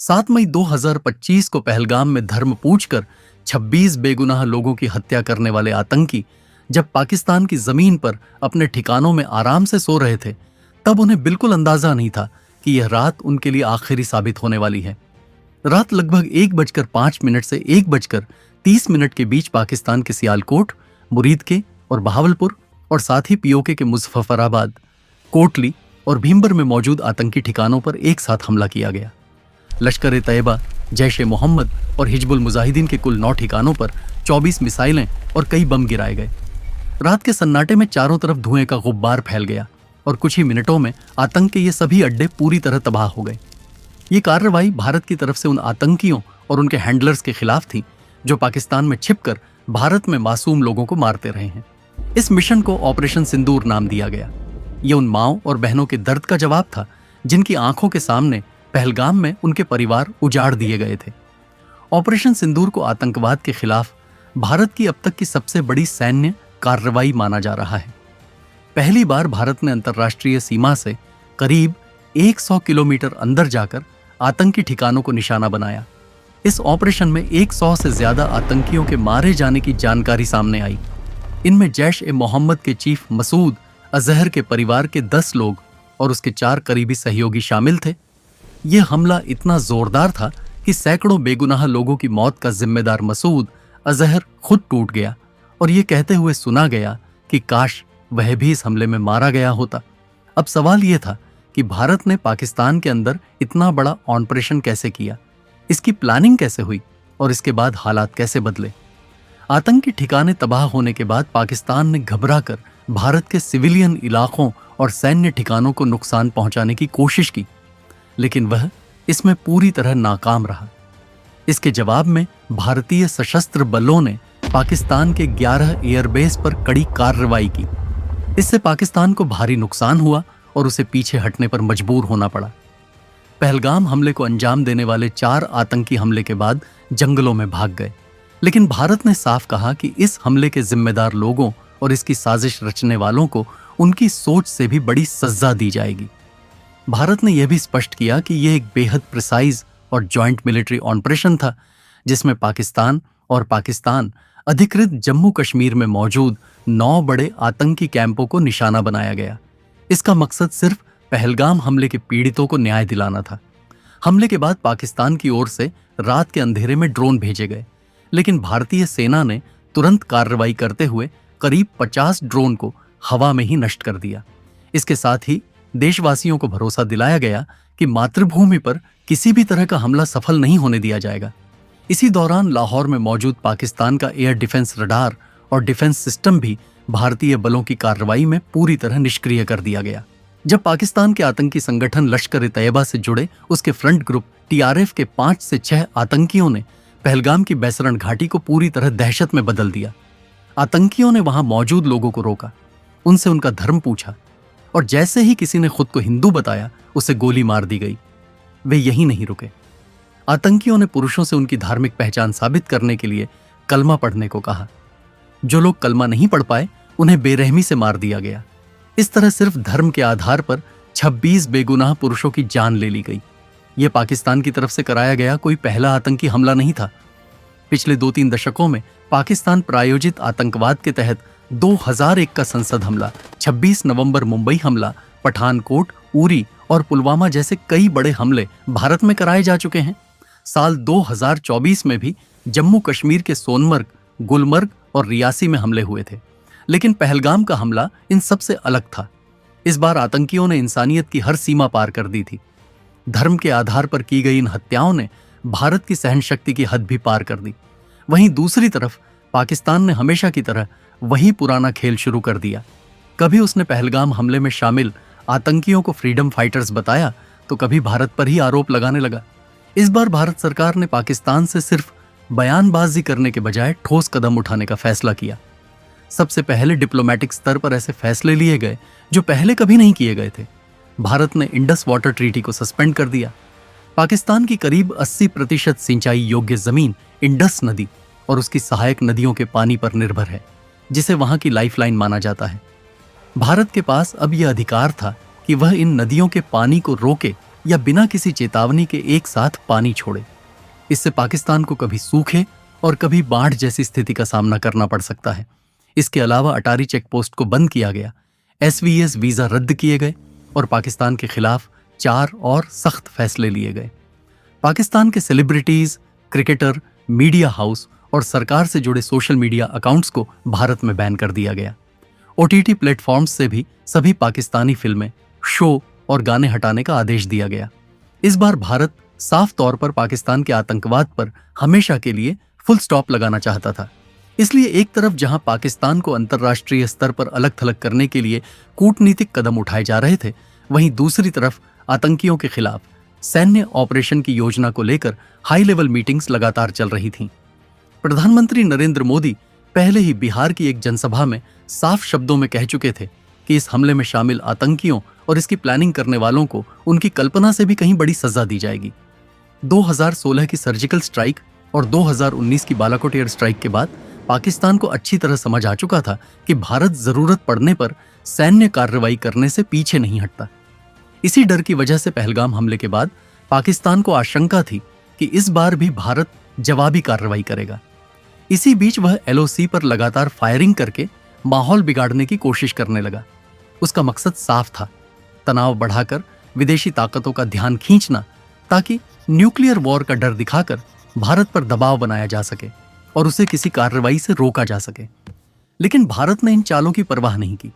7 मई 2025 को पहलगाम में धर्म पूछकर 26 बेगुनाह लोगों की हत्या करने वाले आतंकी जब पाकिस्तान की जमीन पर अपने ठिकानों में आराम से सो रहे थे, तब उन्हें बिल्कुल अंदाजा नहीं था कि यह रात उनके लिए आखिरी साबित होने वाली है। रात लगभग 1:05 से 1:30 के बीच पाकिस्तान के सियालकोट, मुरीद के और बहावलपुर और साथ ही पीओके के मुजफ्फराबाद, कोटली और भीमबर में मौजूद आतंकी ठिकानों पर एक साथ हमला किया गया। लश्कर-ए-तैयबा, जैश-ए-मोहम्मद और हिजबुल मुजाहिदीन के कुल 9 ठिकानों पर 24 मिसाइलें और कई बम गिराए गए। रात के सन्नाटे में चारों तरफ धुएं का गुब्बार फैल गया और कुछ ही मिनटों में आतंक के ये सभी अड्डे पूरी तरह तबाह हो गए। ये कार्रवाई भारत की तरफ से उन आतंकियों और उनके हैंडलर्स के खिलाफ थी जो पाकिस्तान में छिपकर भारत में मासूम लोगों को मारते रहे हैं। इस मिशन को ऑपरेशन सिंदूर नाम दिया गया। ये उन माओं और बहनों के दर्द का जवाब था जिनकी आंखों के सामने पहलगाम में उनके परिवार उजाड़ दिए गए थे। ऑपरेशन सिंदूर को आतंकवाद के खिलाफ भारत की अब तक की सबसे बड़ी सैन्य कार्रवाई माना जा रहा है। पहली बार भारत ने अंतर्राष्ट्रीय सीमा से करीब 100 किलोमीटर अंदर जाकर आतंकी ठिकानों को निशाना बनाया। इस ऑपरेशन में 100 से ज्यादा आतंकियों के मारे जाने की जानकारी सामने आई। इनमें जैश-ए-मोहम्मद के चीफ मसूद अजहर के परिवार के 10 लोग और उसके 4 करीबी सहयोगी शामिल थे। यह हमला इतना जोरदार था कि सैकड़ों बेगुनाह लोगों की मौत का जिम्मेदार मसूद अजहर खुद टूट गया और यह कहते हुए सुना गया कि काश वह भी इस हमले में मारा गया होता। अब सवाल यह था कि भारत ने पाकिस्तान के अंदर इतना बड़ा ऑपरेशन कैसे किया, इसकी प्लानिंग कैसे हुई और इसके बाद हालात कैसे बदले। आतंकी ठिकाने तबाह होने के बाद पाकिस्तान ने घबराकर भारत के सिविलियन इलाकों और सैन्य ठिकानों को नुकसान पहुंचाने की कोशिश की, लेकिन वह इसमें पूरी तरह नाकाम रहा। इसके जवाब में भारतीय सशस्त्र बलों ने पाकिस्तान के 11 एयरबेस पर कड़ी कार्रवाई की। इससे पाकिस्तान को भारी नुकसान हुआ और उसे पीछे हटने पर मजबूर होना पड़ा। पहलगाम हमले को अंजाम देने वाले 4 आतंकी हमले के बाद जंगलों में भाग गए, लेकिन भारत ने साफ कहा कि इस हमले के जिम्मेदार लोगों और इसकी साजिश रचने वालों को उनकी सोच से भी बड़ी सजा दी जाएगी। भारत ने यह भी स्पष्ट किया कि यह एक बेहद प्रिसाइज और जॉइंट मिलिट्री ऑपरेशन था जिसमें पाकिस्तान अधिकृत जम्मू कश्मीर में मौजूद 9 बड़े आतंकी कैंपों को निशाना बनाया गया। इसका मकसद सिर्फ पहलगाम हमले के पीड़ितों को न्याय दिलाना था। हमले के बाद पाकिस्तान की ओर से रात के अंधेरे में ड्रोन भेजे गए, लेकिन भारतीय सेना ने तुरंत कार्रवाई करते हुए करीब 50 ड्रोन को हवा में ही नष्ट कर दिया। इसके साथ ही देशवासियों को भरोसा दिलाया गया कि मातृभूमि पर किसी भी तरह का हमला सफल नहीं होने दिया जाएगा। इसी दौरान लाहौर में मौजूद पाकिस्तान का एयर डिफेंस रडार और डिफेंस सिस्टम भी भारतीय बलों की कार्रवाई में पूरी तरह निष्क्रिय कर दिया गया। जब पाकिस्तान के आतंकी संगठन लश्कर-ए-तैयबा से जुड़े उसके फ्रंट ग्रुप TRF के 5 से 6 आतंकियों ने पहलगाम की बैसरण घाटी को पूरी तरह दहशत में बदल दिया। आतंकियों ने वहां मौजूद लोगों को रोका, उनसे उनका धर्म पूछा और जैसे ही किसी ने खुद को हिंदू बताया, उसे गोली मार दी गई। वे यहीं नहीं रुके। आतंकियों ने पुरुषों से उनकी धार्मिक पहचान साबित करने के लिए कलमा पढ़ने को कहा। जो लोग कलमा नहीं पढ़ पाए, उन्हें बेरहमी से मार दिया गया। इस तरह सिर्फ धर्म के आधार पर 26 बेगुनाह पुरुषों की जान ले ली गई। यह पाकिस्तान की तरफ से कराया गया कोई पहला आतंकी हमला नहीं था। पिछले 2-3 दशकों में पाकिस्तान प्रायोजित आतंकवाद के तहत 2001 का संसद हमला, 26 नवंबर मुंबई हमला, पठानकोट, उरी और पुलवामा जैसे कई बड़े हमले भारत में कराए जा चुके हैं। साल 2024 में भी जम्मू कश्मीर के सोनमर्ग, गुलमर्ग और रियासी में हमले हुए थे, लेकिन पहलगाम का हमला इन सबसे अलग था। इस बार आतंकियों ने इंसानियत की हर सीमा पार कर दी थी। धर्म के आधार पर की गई इन हत्याओं ने भारत की सहनशक्ति की हद भी पार कर दी। वहीं दूसरी तरफ पाकिस्तान ने हमेशा की तरह वही पुराना खेल शुरू कर दिया। कभी उसने पहलगाम हमले में शामिल आतंकियों को फ्रीडम फाइटर्स बताया, तो कभी भारत पर ही आरोप लगाने लगा। इस बार भारत सरकार ने पाकिस्तान से सिर्फ बयानबाजी करने के बजाय ठोस कदम उठाने का फैसला किया। सबसे पहले डिप्लोमेटिक स्तर पर ऐसे फैसले लिए गए जो पहले कभी नहीं किए गए थे। भारत ने इंडस वाटर ट्रीटी को सस्पेंड कर दिया। पाकिस्तान की करीब 80% सिंचाई योग्य जमीन इंडस नदी और उसकी सहायक नदियों के पानी पर निर्भर है, जिसे वहां की लाइफलाइन माना जाता है। भारत के पास अब यह अधिकार था कि वह इन नदियों के पानी को रोके या बिना किसी चेतावनी के एक साथ पानी छोड़े। इससे पाकिस्तान को कभी सूखे और कभी बाढ़ जैसी स्थिति का सामना करना पड़ सकता है। इसके अलावा अटारी चेकपोस्ट को बंद किया गया, SVS वीजा रद्द किए गए और पाकिस्तान के खिलाफ 4 और सख्त फैसले लिए गए। पाकिस्तान के सेलिब्रिटीज, क्रिकेटर, मीडिया हाउस और सरकार से जुड़े सोशल मीडिया अकाउंट्स को भारत में बैन कर दिया गया। OTT प्लेटफॉर्म्स से भी सभी पाकिस्तानी फिल्में, शो और गाने हटाने का आदेश दिया गया। इस बार भारत साफ तौर पर पाकिस्तान के आतंकवाद पर हमेशा के लिए फुल स्टॉप लगाना चाहता था। इसलिए एक तरफ जहां पाकिस्तान को अंतर्राष्ट्रीय स्तर पर अलग थलग करने के लिए कूटनीतिक कदम उठाए जा रहे थे, वहीं दूसरी तरफ आतंकियों के खिलाफ सैन्य ऑपरेशन की योजना को लेकर हाई लेवल मीटिंग्स लगातार चल रही थीं। प्रधानमंत्री नरेंद्र मोदी पहले ही बिहार की एक जनसभा में साफ शब्दों में कह चुके थे कि इस हमले में शामिल आतंकियों और इसकी प्लानिंग करने वालों को उनकी कल्पना से भी कहीं बड़ी सजा दी जाएगी। 2016 की सर्जिकल स्ट्राइक और 2019 की बालाकोट एयर स्ट्राइक के बाद पाकिस्तान को अच्छी तरह समझ आ चुका था कि भारत जरूरत पड़ने पर सैन्य कार्रवाई करने से पीछे नहीं हटता। इसी डर की वजह से पहलगाम हमले के बाद पाकिस्तान को आशंका थी कि इस बार भी भारत जवाबी कार्रवाई करेगा। इसी बीच वह LOC पर लगातार फायरिंग करके माहौल बिगाड़ने की कोशिश करने लगा। उसका मकसद साफ था, तनाव बढ़ाकर विदेशी ताकतों का ध्यान खींचना, ताकि न्यूक्लियर वॉर का डर दिखाकर भारत पर दबाव बनाया जा सके और उसे किसी कार्रवाई से रोका जा सके। लेकिन भारत ने इन चालों की परवाह नहीं की।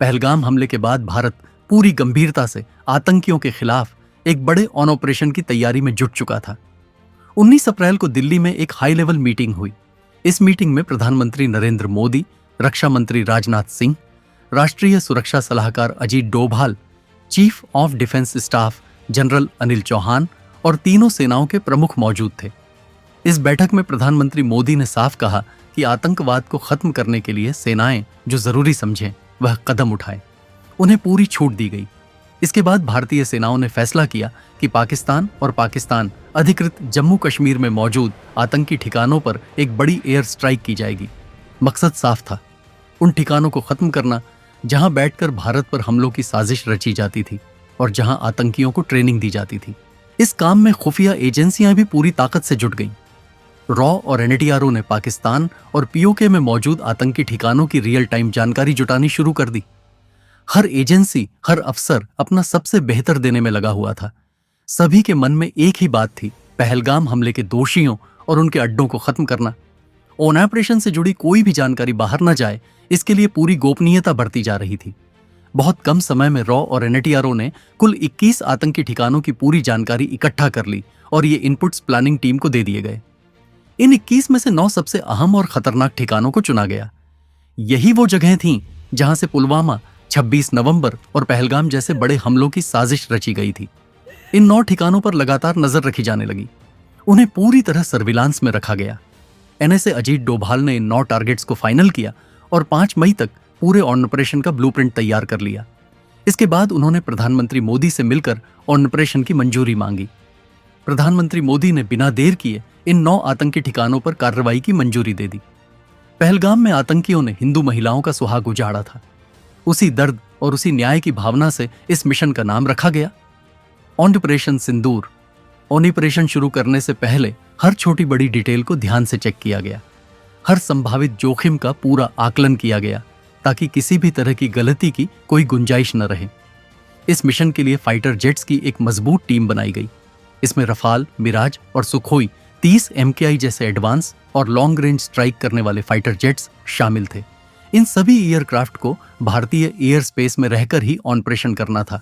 पहलगाम हमले के बाद भारत पूरी गंभीरता से आतंकियों के खिलाफ एक बड़े ऑन ऑपरेशन की तैयारी में जुट चुका था। 19 अप्रैल को दिल्ली में एक हाई लेवल मीटिंग हुई। इस मीटिंग में प्रधानमंत्री नरेंद्र मोदी, रक्षा मंत्री राजनाथ सिंह, राष्ट्रीय सुरक्षा सलाहकार Ajit Doval, chief of defence staff general Anil Chauhan और तीनों सेनाओं के प्रमुख मौजूद थे। इस बैठक में प्रधानमंत्री मोदी ने साफ कहा कि आतंकवाद को खत्म करने के लिए सेनाएं जो जरूरी समझें वह कदम उठाएं। उन्हें पूरी छूट दी गई। इसके बाद भारतीय सेनाओं ने फैसला किया कि पाकिस्तान अधिकृत जम्मू कश्मीर में मौजूद आतंकी ठिकानों पर एक बड़ी एयर स्ट्राइक की जाएगी। मकसद साफ था, उन ठिकानों को खत्म करना जहां बैठकर भारत पर हमलों की साजिश रची जाती थी और जहां आतंकियों को ट्रेनिंग दी जाती थी। इस काम में खुफिया एजेंसियां भी पूरी ताकत से जुट गईं। रॉ और NTRO ने पाकिस्तान और POK में मौजूद आतंकी ठिकानों की रियल टाइम जानकारी जुटानी शुरू कर दी। हर एजेंसी, हर अफसर अपना सबसे बेहतर देने में लगा हुआ था। सभी के मन में एक ही बात थी, पहलगाम हमले के दोषियों और उनके अड्डों को खत्म करना। ऑन ऑपरेशन से जुड़ी कोई भी जानकारी बाहर न जाए, इसके लिए पूरी गोपनीयता बरती जा रही थी। बहुत कम समय में रॉ और NTRO ने कुल 21 आतंकी ठिकानों की पूरी जानकारी इकट्ठा कर ली और ये इनपुट्स प्लानिंग टीम को दे दिए गए। इन 21 में से 9 सबसे अहम और खतरनाक ठिकानों को चुना गया। यही वो जगह थीं जहां से पुलवामा, 26 नवंबर और पहलगाम जैसे बड़े हमलों की साजिश रची गई थी। इन 9 ठिकानों पर लगातार नजर रखी जाने लगी। उन्हें पूरी तरह सर्विलांस में रखा गया। NSA अजीत डोभाल ने इन 9 टारगेट्स को फाइनल किया और 5 मई तक पूरे ऑन ऑपरेशन का ब्लूप्रिंट तैयार कर लिया। इसके बाद उन्होंने प्रधानमंत्री मोदी से मिलकर ऑन ऑपरेशन की मंजूरी मांगी। प्रधानमंत्री मोदी ने बिना देर किए इन 9 आतंकी ठिकानों पर कार्रवाई की मंजूरी दे दी। पहलगाम में आतंकियों ने हिंदू महिलाओं का सुहाग उजाड़ा था। उसी दर्द और उसी न्याय की भावना से इस मिशन का नाम रखा गया ऑपरेशन सिंदूर। ऑपरेशन शुरू करने से पहले हर छोटी बड़ी डिटेल को ध्यान से चेक किया गया। हर संभावित जोखिम का पूरा आकलन किया गया ताकि किसी भी तरह की गलती की कोई गुंजाइश न रहे। इस मिशन के लिए फाइटर जेट्स की एक मजबूत टीम बनाई गई। इसमें रफाल, मिराज और सुखोई 30 MKI जैसे एडवांस और लॉन्ग रेंज स्ट्राइक करने वाले फाइटर जेट्स शामिल थे। इन सभी एयरक्राफ्ट को भारतीय एयर स्पेस में रहकर ही ऑपरेशन करना था।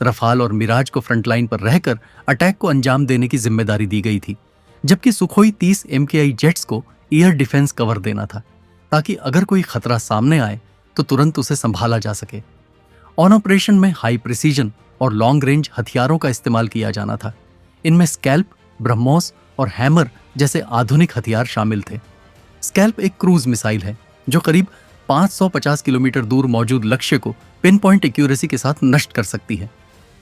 रफाल और मिराज को फ्रंटलाइन पर रहकर अटैक को अंजाम देने की जिम्मेदारी दी गई थी, जबकि सुखोई 30 MKI जेट्स को एयर डिफेंस कवर देना था ताकि अगर कोई खतरा सामने आए तो तुरंत उसे संभाला जा सके। ऑन ऑपरेशन में हाई प्रिसीजन और लॉन्ग रेंज हथियारों का इस्तेमाल किया जाना था। इनमें स्कैल्प, ब्रह्मोस और हैमर जैसे आधुनिक हथियार शामिल थे। स्कैल्प एक क्रूज मिसाइल है जो करीब 550 किलोमीटर दूर मौजूद लक्ष्य को पिन पॉइंट एक्यूरेसी के साथ नष्ट कर सकती है।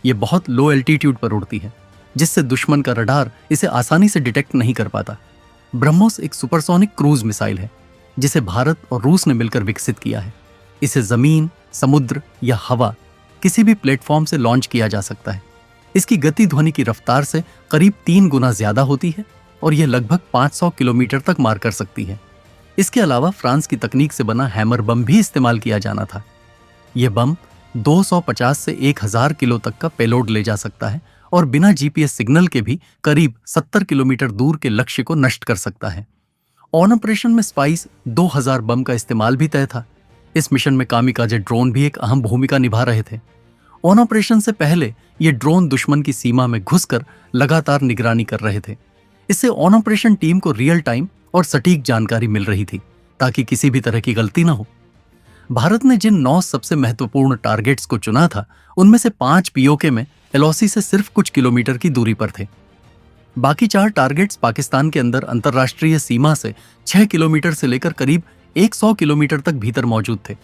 ये बहुत लो एल्टीट्यूड पर उड़ती है, जिससे दुश्मन का रडार इसे आसानी से डिटेक्ट नहीं कर पाता। ब्रह्मोस एक सुपरसोनिक क्रूज मिसाइल है जिसे भारत और रूस ने मिलकर विकसित किया है। इसे जमीन, समुद्र या हवा किसी भी प्लेटफॉर्म से लॉन्च किया जा सकता है। इसकी गति ध्वनि की रफ्तार से करीब 3 गुना ज्यादा होती है और यह लगभग 500 किलोमीटर तक मार कर सकती है। इसके अलावा फ्रांस की तकनीक से बना हैमर बम भी इस्तेमाल किया जाना था। यह बम 250 से 1000 किलो तक का पेलोड ले जा सकता है और बिना जीपीएस सिग्नल के भी करीब 70 किलोमीटर दूर के लक्ष्य को नष्ट कर सकता है। ऑन ऑपरेशन में स्पाइस 2000 बम का इस्तेमाल भी तय था। इस मिशन में कामिकाजे ड्रोन भी एक अहम भूमिका निभा रहे थे। ऑन ऑपरेशन से पहले ये ड्रोन दुश्मन की सीमा में घुसकर लगातार निगरानी कर रहे थे। इससे ऑन ऑपरेशन टीम को रियल टाइम और सटीक जानकारी मिल रही थी ताकि किसी भी तरह की गलती न हो। भारत ने जिन 9 सबसे महत्वपूर्ण टारगेट्स को चुना था, उनमें से 5 पीओके में एलओसी से सिर्फ कुछ किलोमीटर की दूरी पर थे। बाकी 4 टारगेट्स पाकिस्तान के अंदर अंतर्राष्ट्रीय सीमा से 6 किलोमीटर से लेकर करीब 100 किलोमीटर तक भीतर मौजूद थे।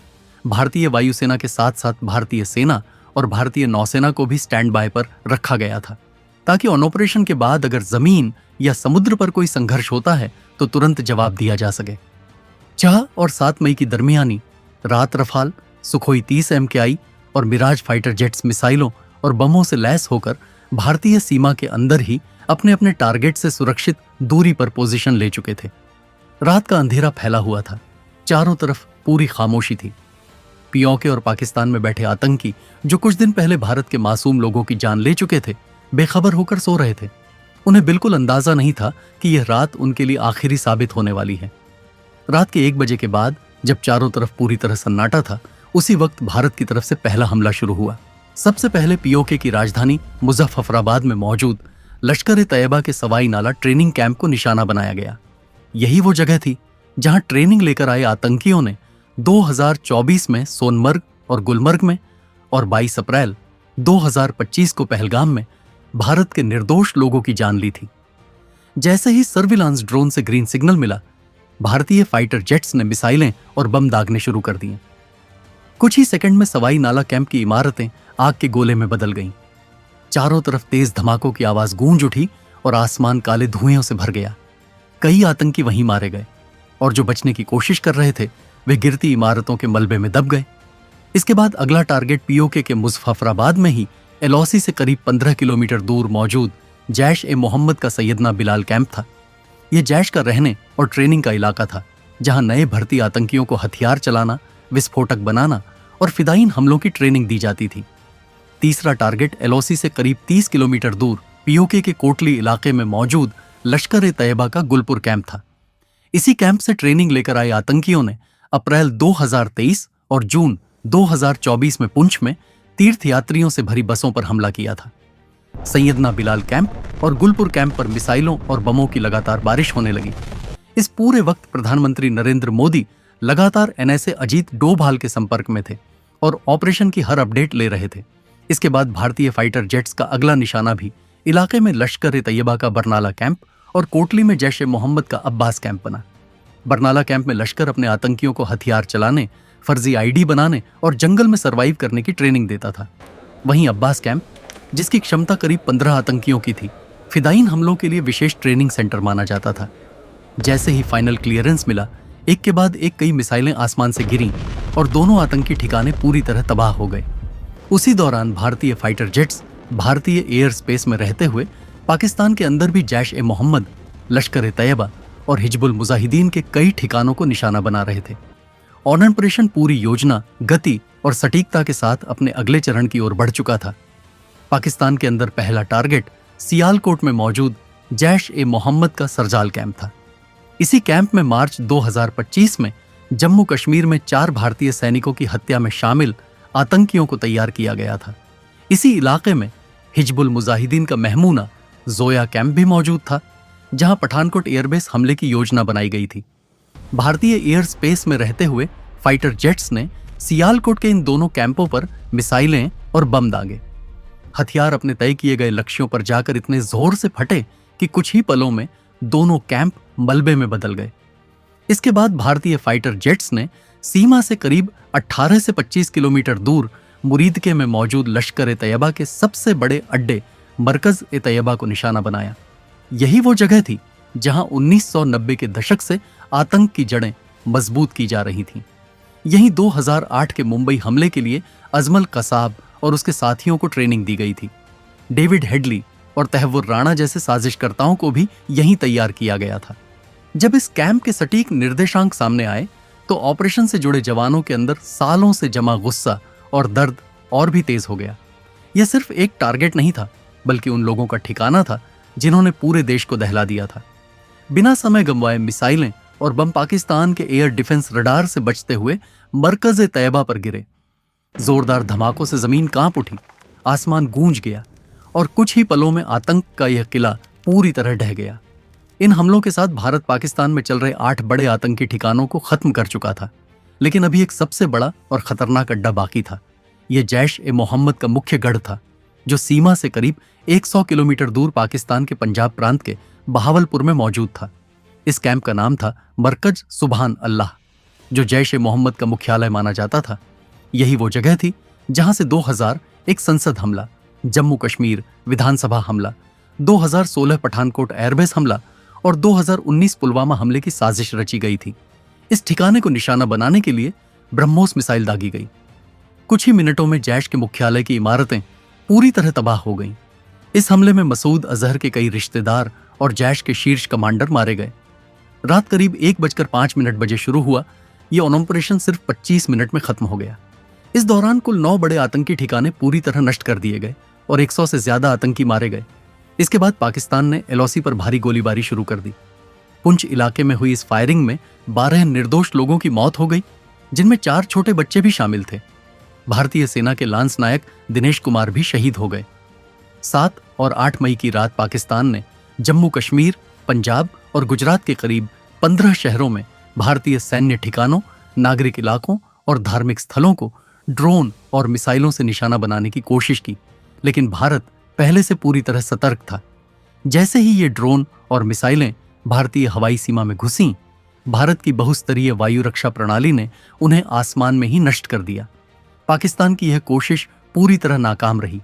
भारतीय वायुसेना के साथ साथ भारतीय सेना और भारतीय नौसेना को भी स्टैंड बाय पर रखा गया था ताकि ऑन ऑपरेशन के बाद अगर जमीन या समुद्र पर कोई संघर्ष होता है तो तुरंत जवाब दिया जा सके। 6 और 7 मई की दरमियानी रात रफाल, सुखोई 30 MKI और मिराज फाइटर जेट्स मिसाइलों और बमों से लैस होकर भारतीय सीमा के अंदर ही अपने अपने टारगेट से सुरक्षित दूरी पर पोजीशन ले चुके थे। रात का अंधेरा फैला हुआ था, चारों तरफ पूरी खामोशी थी। पीओके और पाकिस्तान में बैठे आतंकी जो कुछ दिन पहले भारत के मासूम लोगों की जान ले चुके थे, बेखबर होकर सो रहे थे। उन्हें बिल्कुल अंदाजा नहीं था कि यह रात उनके लिए आखिरी साबित होने वाली है। रात के 1 बजे के बाद जब चारों तरफ पूरी तरह सन्नाटा था, उसी वक्त भारत की तरफ से पहला हमला शुरू हुआ। सबसे पहले पीओके की राजधानी मुजफ्फराबाद में मौजूद लश्कर-ए-तैयबा के सवाई नाला ट्रेनिंग कैंप को निशाना बनाया गया। यही वो जगह थी जहां ट्रेनिंग लेकर आए आतंकियों ने 2024 में सोनमर्ग और गुलमर्ग में और 22 अप्रैल 2025 को पहलगाम में भारत के निर्दोष लोगों की जान ली थी। जैसे ही सर्विलांस ड्रोन से ग्रीन सिग्नल मिला, भारतीय फाइटर जेट्स ने मिसाइलें और बम दागने शुरू कर दिए। कुछ ही सेकंड में सवाई नाला कैंप की इमारतें आग के गोले में बदल गईं। चारों तरफ तेज धमाकों की आवाज गूंज उठी और आसमान काले धुएं से भर गया। कई आतंकी वहीं मारे गए और जो बचने की कोशिश कर रहे थे वे गिरती इमारतों के मलबे में दब गए। इसके बाद अगला टारगेट पीओके के मुजफ्फराबाद में ही एलओसी से करीब 15 किलोमीटर दूर मौजूद जैश-ए-मोहम्मद का सैयदना बिलाल कैंप था। यह जैश का रहने और ट्रेनिंग का इलाका था, जहां नए भर्ती आतंकियों को हथियार चलाना, विस्फोटक बनाना और फिदायीन हमलों की ट्रेनिंग दी जाती थी। तीसरा टारगेट एलओसी से करीब 30 किलोमीटर दूर पीओके के कोटली इलाके में मौजूद लश्कर-ए-तैयबा का गुलपुर कैंप था। इसी कैंप से ट्रेनिंग लेकर आए आतंकियों ने अप्रैल 2023 और जून 2024 में पुंछ में तीर्थयात्रियों से भरी बसों पर हमला किया था। सैयदना बिलाल कैंप और गुलपुर कैंप पर मिसाइलों और बमों की लगातार बारिश होने लगी। इस पूरे वक्त प्रधानमंत्री नरेंद्र मोदी लगातार एनएसए अजीत डोभाल के संपर्क में थे और ऑपरेशन की हर अपडेट ले रहे थे। इसके बाद भारतीय फाइटर जेट्स का अगला निशाना भी इलाके में लश्कर-ए-तैयबा का बरनाला कैंप और कोटली में जैश-ए-मोहम्मद का अब्बास कैंप बना। बरनाला कैंप में लश्कर अपने आतंकियों को हथियार चलाने, फर्जी आईडी बनाने और जंगल में सरवाइव करने की ट्रेनिंग देता था। वहीं अब्बास कैंप, जिसकी क्षमता करीब 15 आतंकियों की थी, फिदायीन हमलों के लिए विशेष ट्रेनिंग सेंटर माना जाता था। जैसे ही फाइनल क्लियरेंस मिला, एक के बाद एक कई मिसाइलें आसमान से गिरीं और दोनों आतंकी ठिकाने पूरी तरह तबाह हो गए। उसी दौरान भारतीय फाइटर जेट्स भारतीय एयर स्पेस में रहते हुए पाकिस्तान के अंदर भी जैश-ए-मोहम्मद, लश्कर-ए-तैयबा और हिजबुल मुजाहिदीन के कई ठिकानों को निशाना बना रहे थे। ऑन ऑपरेशन पूरी योजना, गति और सटीकता के साथ अपने अगले चरण की ओर बढ़ चुका था। पाकिस्तान के अंदर पहला टारगेट सियालकोट में मौजूद जैश-ए-मोहम्मद का सरजाल कैंप था। इसी कैंप में मार्च 2025 में जम्मू कश्मीर में 4 भारतीय सैनिकों की हत्या में शामिल आतंकियों को तैयार किया गया था। इसी इलाके में हिजबुल मुजाहिदीन का महमूना जोया कैंप भी मौजूद था, जहां पठानकोट एयरबेस हमले की योजना बनाई गई थी। भारतीय एयर स्पेस में रहते हुए फाइटर जेट्स ने सियालकोट के इन दोनों कैंपों पर मिसाइलें और बम दागे। हथियार अपने तय किए गए लक्ष्यों पर जाकर इतने जोर से फटे कि कुछ ही पलों में दोनों कैंप मलबे में बदल गए। इसके बाद भारतीय फाइटर जेट्स ने सीमा से करीब 18 से 25 किलोमीटर दूर मुरीदके में मौजूद लश्कर-ए-तैयबा के सबसे बड़े अड्डे मरकज-ए-तैयबा को निशाना बनाया। यही वो जगह थी जहां 1990 के दशक से आतंक की जड़ें मजबूत की जा रही थीं। यहीं 2008 के मुंबई हमले के लिए अजमल कसाब और उसके साथियों को ट्रेनिंग दी गई थी। डेविड हेडली और तहव्वुर राणा जैसे साजिशकर्ताओं को भी यहीं तैयार किया गया था। जब इस कैंप के सटीक निर्देशांक सामने आए तो ऑपरेशन से जुड़े जवानों के अंदर सालों से जमा गुस्सा और दर्द और भी तेज हो गया। यह सिर्फ एक टारगेट नहीं था, बल्कि उन लोगों का ठिकाना था जिन्होंने पूरे देश को दहला दिया था। बिना समय गंवाए मिसाइलें और बम पाकिस्तान के एयर डिफेंस रडार से बचते हुए मरकज़ तैयबा पर गिरे। जोरदार धमाकों से जमीन कांप उठी, आसमान गूंज गया और कुछ ही पलों में आतंक का यह किला पूरी तरह ढह गया। इन हमलों के साथ भारत पाकिस्तान में चल रहे 8 बड़े आतंकी ठिकानों को खत्म कर चुका था, लेकिन अभी एक सबसे बड़ा और खतरनाक अड्डा बाकी था। यह जैश-ए-मोहम्मद का मुख्य गढ़ था, जो सीमा से करीब 100 किलोमीटर दूर पाकिस्तान के पंजाब प्रांत के बहावलपुर में मौजूद था। इस कैंप का नाम था मरकज सुबहान अल्लाह, जो जैश-ए-मोहम्मद का मुख्यालय माना जाता था। यही वो जगह थी जहां से 2001 संसद हमला, जम्मू कश्मीर विधानसभा हमला, 2016 पठानकोट एयरबेस हमला और 2019 पुलवामा हमले की साजिश रची गई थी। इस ठिकाने को निशाना बनाने के लिए ब्रह्मोस मिसाइल दागी गई। कुछ ही मिनटों में जैश के मुख्यालय की इमारतें पूरी तरह तबाह हो गईं। इस हमले में मसूद अजहर के कई रिश्तेदार और जैश के शीर्ष कमांडर मारे गए। रात करीब 1:05 बजे शुरू हुआ। यह ऑपरेशन सिर्फ 25 मिनट में खत्म हो गया। इस दौरान कुल 9 बड़े आतंकी ठिकाने पूरी तरह नष्ट कर दिए गए और 100 से ज्यादा आतंकी मारे गए। इसके बाद पाकिस्तान ने एलओसी पर भारी गोलीबारी शुरू कर दी। पुंछ इलाके में हुई इस फायरिंग में 12 निर्दोष लोगों की मौत हो गई, जिनमें 4 छोटे बच्चे भी शामिल थे। भारतीय सेना के लांस नायक दिनेश कुमार भी शहीद हो गए। 7 और 8 मई की रात पाकिस्तान ने जम्मू कश्मीर, पंजाब और गुजरात के करीब 15 शहरों में भारतीय सैन्य ठिकानों, नागरिक इलाकों और धार्मिक स्थलों को ड्रोन और मिसाइलों से निशाना बनाने की कोशिश की, लेकिन भारत पहले से पूरी तरह सतर्क था। जैसे ही ये ड्रोन और मिसाइलें भारतीय हवाई सीमा में घुसीं, भारत की बहुस्तरीय वायु रक्षा प्रणाली ने उन्हें आसमान में ही नष्ट कर दिया। पाकिस्तान की यह कोशिश पूरी तरह नाकाम रही।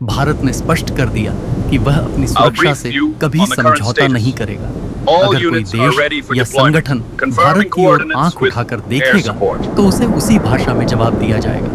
भारत ने स्पष्ट कर दिया कि वह अपनी सुरक्षा से कभी समझौता नहीं करेगा। अगर कोई देश या संगठन भारत की ओर आंख उठाकर देखेगा तो उसे उसी भाषा में जवाब दिया जाएगा।